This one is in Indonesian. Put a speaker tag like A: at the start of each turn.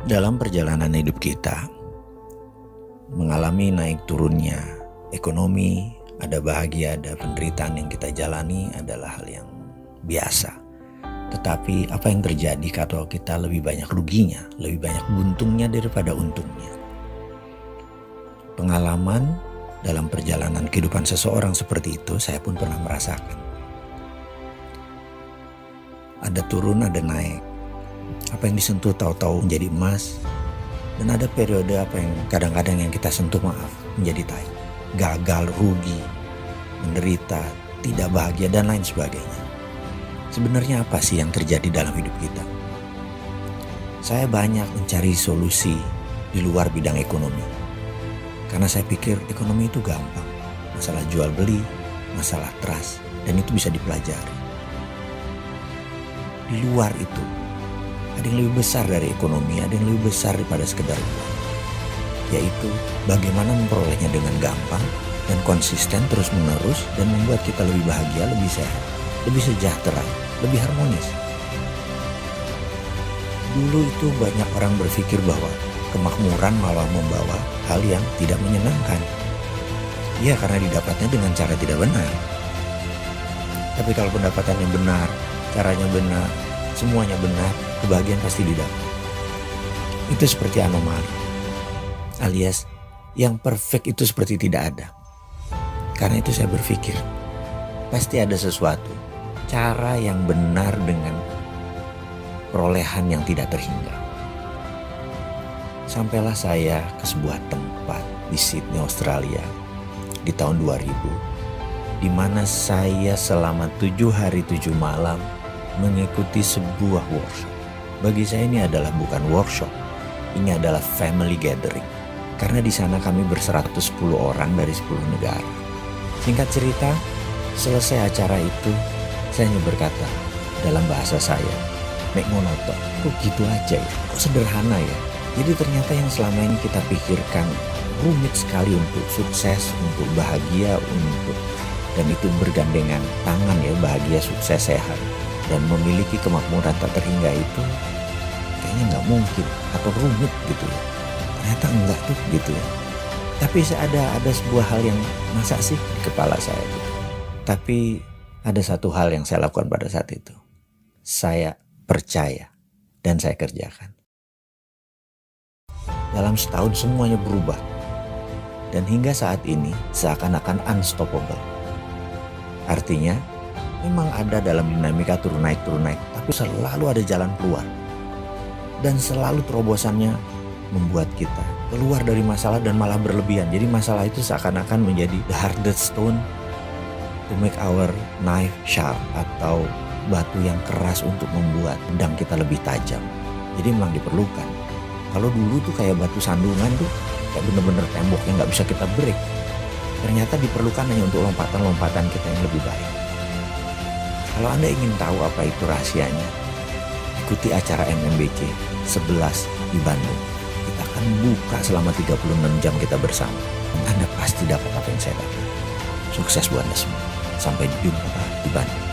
A: Dalam perjalanan hidup kita, mengalami naik turunnya ekonomi, ada bahagia, ada penderitaan yang kita jalani adalah hal yang biasa. Tetapi apa yang terjadi kalau kita lebih banyak ruginya, lebih banyak buntungnya daripada untungnya? Pengalaman dalam perjalanan kehidupan seseorang seperti itu saya pun pernah merasakan. Ada turun, ada naik. Apa yang disentuh tahu-tahu menjadi emas, dan ada periode apa yang kadang-kadang yang kita sentuh menjadi tai, gagal, rugi, menderita, tidak bahagia, dan lain sebagainya. Sebenarnya apa sih yang terjadi dalam hidup kita? Saya banyak mencari solusi di luar bidang ekonomi, karena saya pikir ekonomi itu gampang, masalah jual beli, masalah trust, dan itu bisa dipelajari. Di luar itu ada yang lebih besar dari ekonomi, ada yang lebih besar daripada sekedar uang, yaitu bagaimana memperolehnya dengan gampang dan konsisten terus-menerus dan membuat kita lebih bahagia, lebih sehat, lebih sejahtera, lebih harmonis. Dulu itu banyak orang berpikir bahwa kemakmuran malah membawa hal yang tidak menyenangkan. Ya, karena didapatnya dengan cara tidak benar. Tapi kalau pendapatannya benar, caranya benar, semuanya benar, kebahagiaan pasti didapat. Itu seperti anomali, alias yang perfect itu seperti tidak ada. Karena itu saya berpikir, pasti ada sesuatu, cara yang benar dengan perolehan yang tidak terhingga. Sampailah saya ke sebuah tempat di Sydney, Australia di tahun 2000, di mana saya selama 7 hari 7 malam mengikuti sebuah workshop. Bagi saya ini adalah bukan workshop, ini adalah family gathering. Karena di sana kami ber-110 orang dari 10 negara. Singkat cerita, selesai acara itu, saya hanya berkata dalam bahasa saya, "Mek monoton, kok gitu aja ya? Kok sederhana ya?" Jadi ternyata yang selama ini kita pikirkan rumit sekali untuk sukses, untuk bahagia, dan itu bergandengan tangan ya, bahagia, sukses, sehat, dan memiliki kemakmuran tak terhingga itu kayaknya nggak mungkin atau rumit gitu ya. Ternyata enggak tuh gitu ya. Tapi ada sebuah hal yang masa sih di kepala saya gitu. Tapi ada satu hal yang saya lakukan pada saat itu. Saya percaya dan saya kerjakan. Dalam setahun semuanya berubah. Dan hingga saat ini seakan-akan unstoppable. Artinya memang ada dalam dinamika turun naik, tapi selalu ada jalan keluar. Dan selalu terobosannya membuat kita keluar dari masalah dan malah berlebihan. Jadi masalah itu seakan-akan menjadi the hardest stone to make our knife sharp, atau batu yang keras untuk membuat pedang kita lebih tajam. Jadi memang diperlukan. Kalau dulu tuh kayak batu sandungan tuh, kayak bener-bener tembok yang gak bisa kita break. Ternyata diperlukan hanya untuk lompatan-lompatan kita yang lebih baik. Kalau Anda ingin tahu apa itu rahasianya, ikuti acara MMBC 11 di Bandung. Kita akan buka selama 36 jam kita bersama. Dan Anda pasti dapat apa yang saya dapat. Sukses buat Anda semua. Sampai jumpa di Bandung.